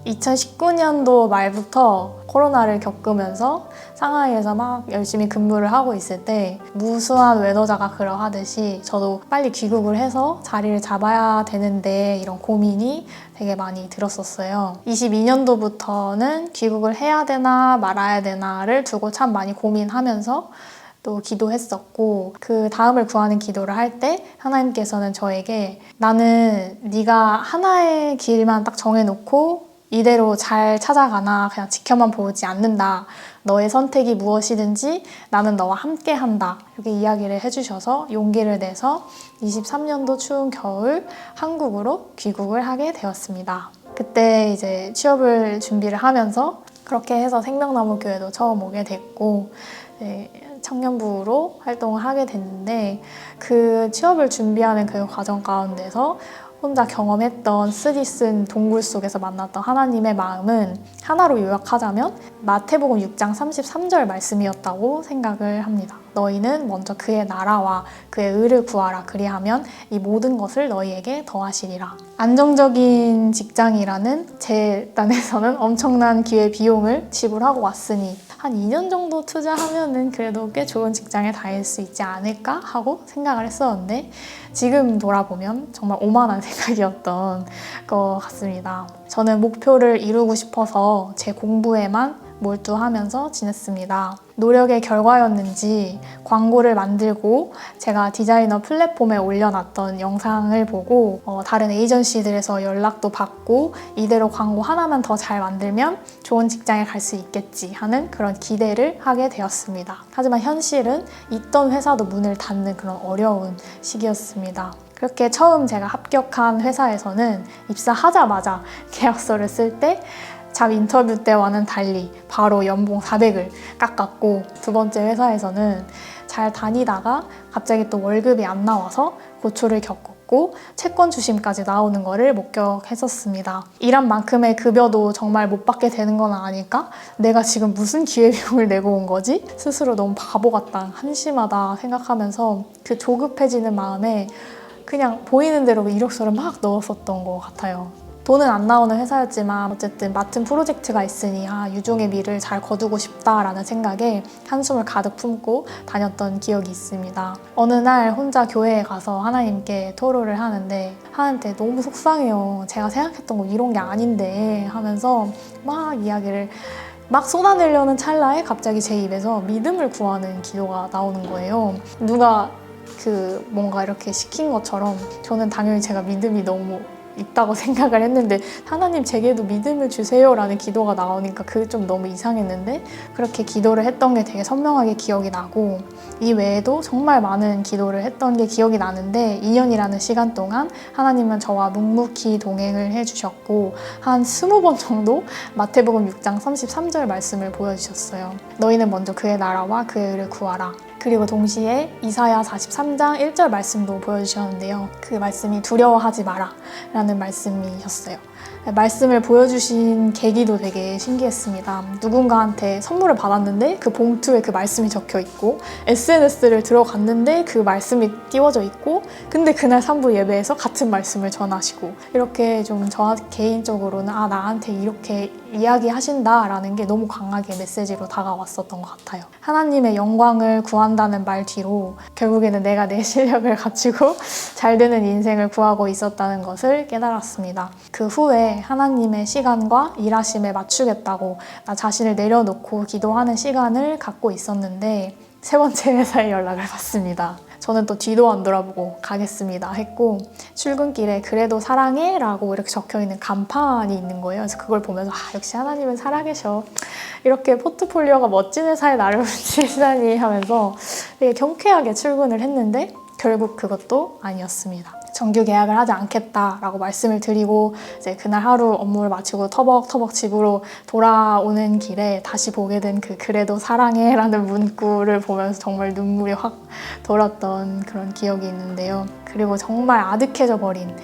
2019년도 말부터 코로나를 겪으면서 상하이에서 막 열심히 근무를 하고 있을 때 무수한 외노자가 그러하듯이 저도 빨리 귀국을 해서 자리를 잡아야 되는데 이런 고민이 되게 많이 들었었어요. 22년도부터는 귀국을 해야 되나 말아야 되나를 두고 참 많이 고민하면서 또 기도했었고, 그 다음을 구하는 기도를 할 때 하나님께서는 저에게 나는 네가 하나의 길만 딱 정해놓고 이대로 잘 찾아가나 그냥 지켜만 보지 않는다. 너의 선택이 무엇이든지 나는 너와 함께 한다. 이렇게 이야기를 해주셔서 용기를 내서 23년도 추운 겨울 한국으로 귀국을 하게 되었습니다. 그때 이제 취업을 준비를 하면서 그렇게 해서 생명나무교회도 처음 오게 됐고, 청년부로 활동을 하게 됐는데, 그 취업을 준비하는 그 과정 가운데서 혼자 경험했던 쓰디쓴 동굴 속에서 만났던 하나님의 마음은 하나로 요약하자면 마태복음 6장 33절 말씀이었다고 생각을 합니다. 너희는 먼저 그의 나라와 그의 의를 구하라. 그리하면 이 모든 것을 너희에게 더하시리라. 안정적인 직장이라는 제 딴에서는 엄청난 기회 비용을 지불하고 왔으니 한 2년 정도 투자하면은 그래도 꽤 좋은 직장에 다닐 수 있지 않을까 하고 생각을 했었는데, 지금 돌아보면 정말 오만한 생각이었던 것 같습니다. 저는 목표를 이루고 싶어서 제 공부에만 몰두하면서 지냈습니다. 노력의 결과였는지 광고를 만들고 제가 디자이너 플랫폼에 올려놨던 영상을 보고 다른 에이전시들에서 연락도 받고 이대로 광고 하나만 더 잘 만들면 좋은 직장에 갈 수 있겠지 하는 그런 기대를 하게 되었습니다. 하지만 현실은 있던 회사도 문을 닫는 그런 어려운 시기였습니다. 그렇게 처음 제가 합격한 회사에서는 입사하자마자 계약서를 쓸 때 잡 인터뷰 때와는 달리 바로 연봉 400을 깎았고, 두 번째 회사에서는 잘 다니다가 갑자기 또 월급이 안 나와서 고초를 겪었고 채권 주심까지 나오는 거를 목격했었습니다. 일한 만큼의 급여도 정말 못 받게 되는 건 아닐까? 내가 지금 무슨 기회비용을 내고 온 거지? 스스로 너무 바보 같다, 한심하다 생각하면서 그 조급해지는 마음에 그냥 보이는 대로 이력서를 막 넣었었던 것 같아요. 돈은 안 나오는 회사였지만 어쨌든 맡은 프로젝트가 있으니 유종의 미를 잘 거두고 싶다라는 생각에 한숨을 가득 품고 다녔던 기억이 있습니다. 어느 날 혼자 교회에 가서 하나님께 토로를 하는데 하나님한테 너무 속상해요. 제가 생각했던 거 이런 게 아닌데 하면서 막 이야기를 막 쏟아내려는 찰나에 갑자기 제 입에서 믿음을 구하는 기도가 나오는 거예요. 누가 뭔가 이렇게 시킨 것처럼 저는 당연히 제가 믿음이 너무 있다고 생각을 했는데 하나님 제게도 믿음을 주세요 라는 기도가 나오니까 그게 좀 너무 이상했는데, 그렇게 기도를 했던 게 되게 선명하게 기억이 나고, 이 외에도 정말 많은 기도를 했던 게 기억이 나는데 2년이라는 시간 동안 하나님은 저와 묵묵히 동행을 해주셨고 한 20번 정도 마태복음 6장 33절 말씀을 보여주셨어요. 너희는 먼저 그의 나라와 그의 의를 구하라. 그리고 동시에 이사야 43장 1절 말씀도 보여주셨는데요. 그 말씀이 두려워하지 마라 라는 말씀이셨어요. 말씀을 보여주신 계기도 되게 신기했습니다. 누군가한테 선물을 받았는데 그 봉투에 그 말씀이 적혀 있고, SNS를 들어갔는데 그 말씀이 띄워져 있고, 근데 그날 3부 예배에서 같은 말씀을 전하시고, 이렇게 좀 저 개인적으로는 나한테 이렇게 이야기하신다라는 게 너무 강하게 메시지로 다가왔었던 것 같아요. 하나님의 영광을 구한다는 말 뒤로 결국에는 내가 내 실력을 갖추고 잘 되는 인생을 구하고 있었다는 것을 깨달았습니다. 그 후에 하나님의 시간과 일하심에 맞추겠다고 나 자신을 내려놓고 기도하는 시간을 갖고 있었는데, 세 번째 회사에 연락을 받습니다. 저는 또 뒤도 안 돌아보고 가겠습니다 했고, 출근길에 그래도 사랑해 라고 이렇게 적혀있는 간판이 있는 거예요. 그래서 그걸 보면서 역시 하나님은 살아계셔, 이렇게 포트폴리오가 멋진 회사에 나를 붙이시다니 하면서 되게 경쾌하게 출근을 했는데 결국 그것도 아니었습니다. 정규 계약을 하지 않겠다라고 말씀을 드리고 이제 그날 하루 업무를 마치고 터벅터벅 집으로 돌아오는 길에 다시 보게 된 그 그래도 사랑해 라는 문구를 보면서 정말 눈물이 확 돌았던 그런 기억이 있는데요. 그리고 정말 아득해져 버린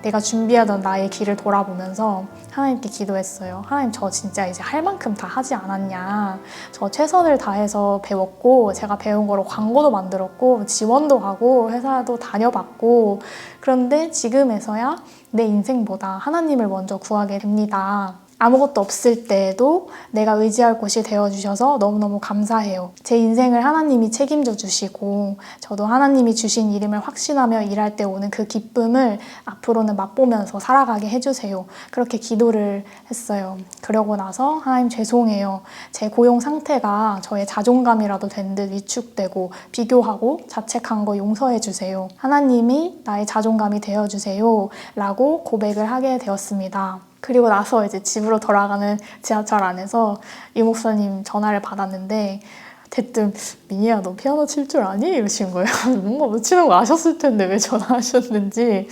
내가 준비하던 나의 길을 돌아보면서 하나님께 기도했어요. 하나님, 저 진짜 이제 할 만큼 다 하지 않았냐. 저 최선을 다해서 배웠고 제가 배운 거로 광고도 만들었고 지원도 하고 회사도 다녀봤고, 그런데 지금에서야 내 인생보다 하나님을 먼저 구하게 됩니다. 아무것도 없을 때에도 내가 의지할 곳이 되어주셔서 너무너무 감사해요. 제 인생을 하나님이 책임져 주시고 저도 하나님이 주신 이름을 확신하며 일할 때 오는 그 기쁨을 앞으로는 맛보면서 살아가게 해주세요. 그렇게 기도를 했어요. 그러고 나서 하나님 죄송해요. 제 고용 상태가 저의 자존감이라도 된 듯 위축되고 비교하고 자책한 거 용서해 주세요. 하나님이 나의 자존감이 되어주세요. 라고 고백을 하게 되었습니다. 그리고 나서 이제 집으로 돌아가는 지하철 안에서 이 목사님 전화를 받았는데 대뜸 민희야 너 피아노 칠 줄 아니? 이러신 거예요. 뭔가 못 치는 거 아셨을 텐데 왜 전화하셨는지.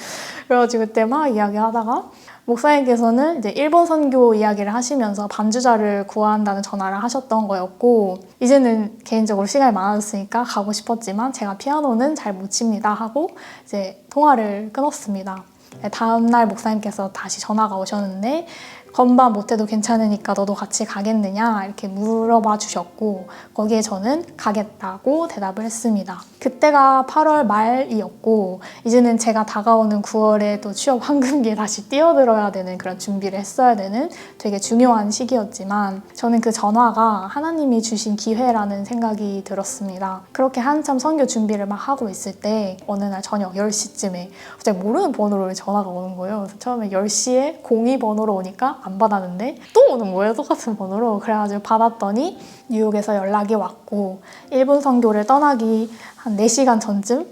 그래가지고 그때 막 이야기하다가 목사님께서는 이제 일본 선교 이야기를 하시면서 반주자를 구한다는 전화를 하셨던 거였고 이제는 개인적으로 시간이 많아졌으니까 가고 싶었지만 제가 피아노는 잘 못 칩니다 하고 이제 통화를 끊었습니다. 다음날 목사님께서 다시 전화가 오셨는데 건반 못해도 괜찮으니까 너도 같이 가겠느냐 이렇게 물어봐 주셨고 거기에 저는 가겠다고 대답을 했습니다. 그때가 8월 말이었고 이제는 제가 다가오는 9월에 또 취업 황금기에 다시 뛰어들어야 되는 그런 준비를 했어야 되는 되게 중요한 시기였지만 저는 그 전화가 하나님이 주신 기회라는 생각이 들었습니다. 그렇게 한참 선교 준비를 막 하고 있을 때 어느 날 저녁 10시쯤에 갑자기 모르는 번호로 전화가 오는 거예요. 그래서 처음에 10시에 02번호로 오니까 안 받았는데 또 오는 거예요. 똑같은 번호로. 그래가지고 받았더니 뉴욕에서 연락이 왔고 일본 선교를 떠나기 한 4시간 전쯤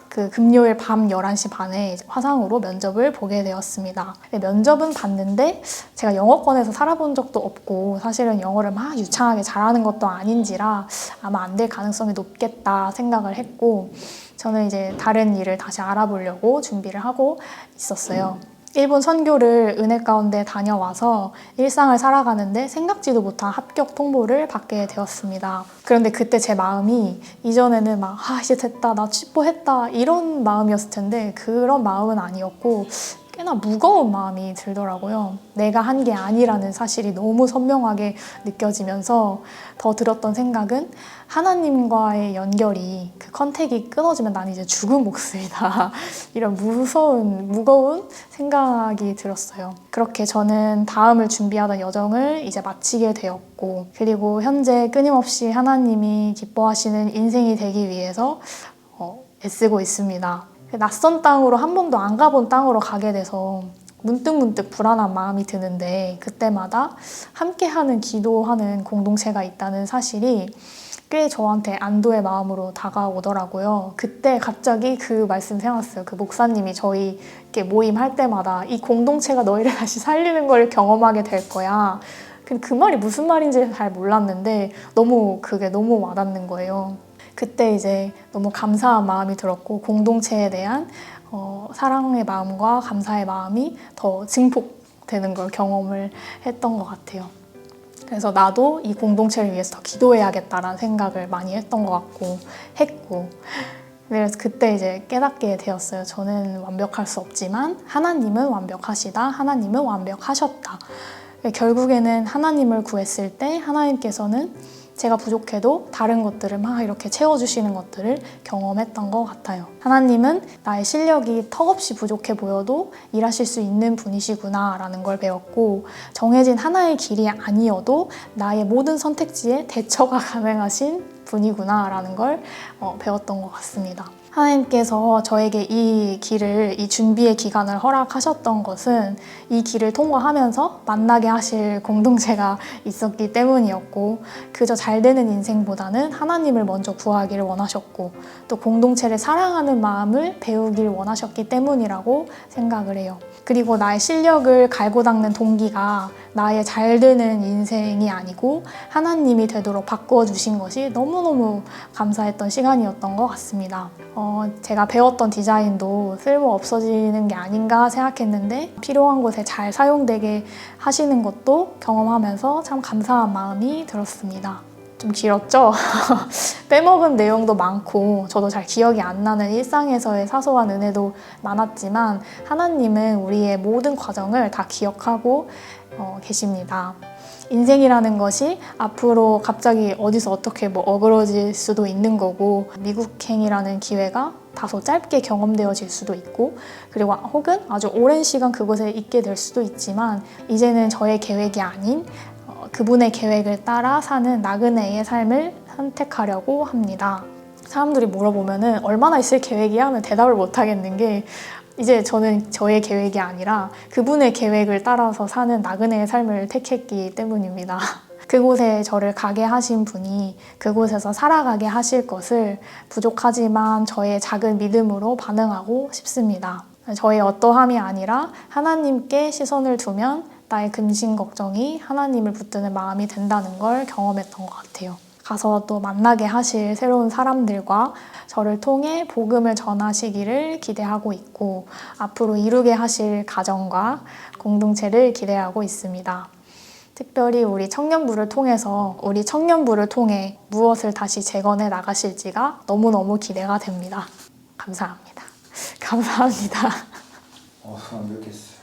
그 금요일 밤 11시 반에 화상으로 면접을 보게 되었습니다. 면접은 봤는데 제가 영어권에서 살아본 적도 없고 사실은 영어를 막 유창하게 잘하는 것도 아닌지라 아마 안 될 가능성이 높겠다 생각을 했고 저는 이제 다른 일을 다시 알아보려고 준비를 하고 있었어요. 일본 선교를 은혜 가운데 다녀와서 일상을 살아가는데 생각지도 못한 합격 통보를 받게 되었습니다. 그런데 그때 제 마음이 이전에는 막 이제 됐다, 나 취뽀했다 이런 마음이었을 텐데 그런 마음은 아니었고 꽤나 무거운 마음이 들더라고요. 내가 한 게 아니라는 사실이 너무 선명하게 느껴지면서 더 들었던 생각은 하나님과의 연결이 그 컨택이 끊어지면 난 이제 죽은 목숨이다. 이런 무거운 생각이 들었어요. 그렇게 저는 다음을 준비하던 여정을 이제 마치게 되었고 그리고 현재 끊임없이 하나님이 기뻐하시는 인생이 되기 위해서 애쓰고 있습니다. 낯선 땅으로 한 번도 안 가본 땅으로 가게 돼서 문득문득 불안한 마음이 드는데 그때마다 함께하는 기도하는 공동체가 있다는 사실이 꽤 저한테 안도의 마음으로 다가오더라고요. 그때 갑자기 그 말씀 생각났어요. 그 목사님이 저희 이렇게 모임할 때마다 이 공동체가 너희를 다시 살리는 걸 경험하게 될 거야. 그 말이 무슨 말인지 잘 몰랐는데 그게 너무 와닿는 거예요. 그때 이제 너무 감사한 마음이 들었고 공동체에 대한 사랑의 마음과 감사의 마음이 더 증폭되는 걸 경험을 했던 것 같아요. 그래서 나도 이 공동체를 위해서 더 기도해야겠다라는 생각을 많이 했던 것 같고 했고 그래서 그때 이제 깨닫게 되었어요. 저는 완벽할 수 없지만 하나님은 완벽하시다. 하나님은 완벽하셨다. 결국에는 하나님을 구했을 때 하나님께서는 제가 부족해도 다른 것들을 막 이렇게 채워주시는 것들을 경험했던 것 같아요. 하나님은 나의 실력이 턱없이 부족해 보여도 일하실 수 있는 분이시구나 라는 걸 배웠고 정해진 하나의 길이 아니어도 나의 모든 선택지에 대처가 가능하신 분이구나 라는 걸 배웠던 것 같습니다. 하나님께서 저에게 이 준비의 기간을 허락하셨던 것은 이 길을 통과하면서 만나게 하실 공동체가 있었기 때문이었고 그저 잘 되는 인생보다는 하나님을 먼저 구하기를 원하셨고 또 공동체를 사랑하는 마음을 배우길 원하셨기 때문이라고 생각을 해요. 그리고 나의 실력을 갈고 닦는 동기가 나의 잘 되는 인생이 아니고 하나님이 되도록 바꾸어 주신 것이 너무너무 감사했던 시간이었던 것 같습니다. 제가 배웠던 디자인도 쓸모 없어지는 게 아닌가 생각했는데 필요한 곳에 잘 사용되게 하시는 것도 경험하면서 참 감사한 마음이 들었습니다. 좀 길었죠? 빼먹은 내용도 많고 저도 잘 기억이 안 나는 일상에서의 사소한 은혜도 많았지만 하나님은 우리의 모든 과정을 다 기억하고 계십니다. 인생이라는 것이 앞으로 갑자기 어디서 어떻게 어그러질 수도 있는 거고 미국행이라는 기회가 다소 짧게 경험되어질 수도 있고 그리고 혹은 아주 오랜 시간 그곳에 있게 될 수도 있지만 이제는 저의 계획이 아닌 그분의 계획을 따라 사는 나그네의 삶을 선택하려고 합니다. 사람들이 물어보면은 얼마나 있을 계획이야? 하면 대답을 못 하겠는 게 이제 저는 저의 계획이 아니라 그분의 계획을 따라서 사는 나그네의 삶을 택했기 때문입니다. 그곳에 저를 가게 하신 분이 그곳에서 살아가게 하실 것을 부족하지만 저의 작은 믿음으로 반응하고 싶습니다. 저의 어떠함이 아니라 하나님께 시선을 두면 나의 근심 걱정이 하나님을 붙드는 마음이 된다는 걸 경험했던 것 같아요. 가서 또 만나게 하실 새로운 사람들과 저를 통해 복음을 전하시기를 기대하고 있고 앞으로 이루게 하실 가정과 공동체를 기대하고 있습니다. 특별히 우리 청년부를 통해 무엇을 다시 재건해 나가실지가 너무너무 기대가 됩니다. 감사합니다. 감사합니다. 완벽했어.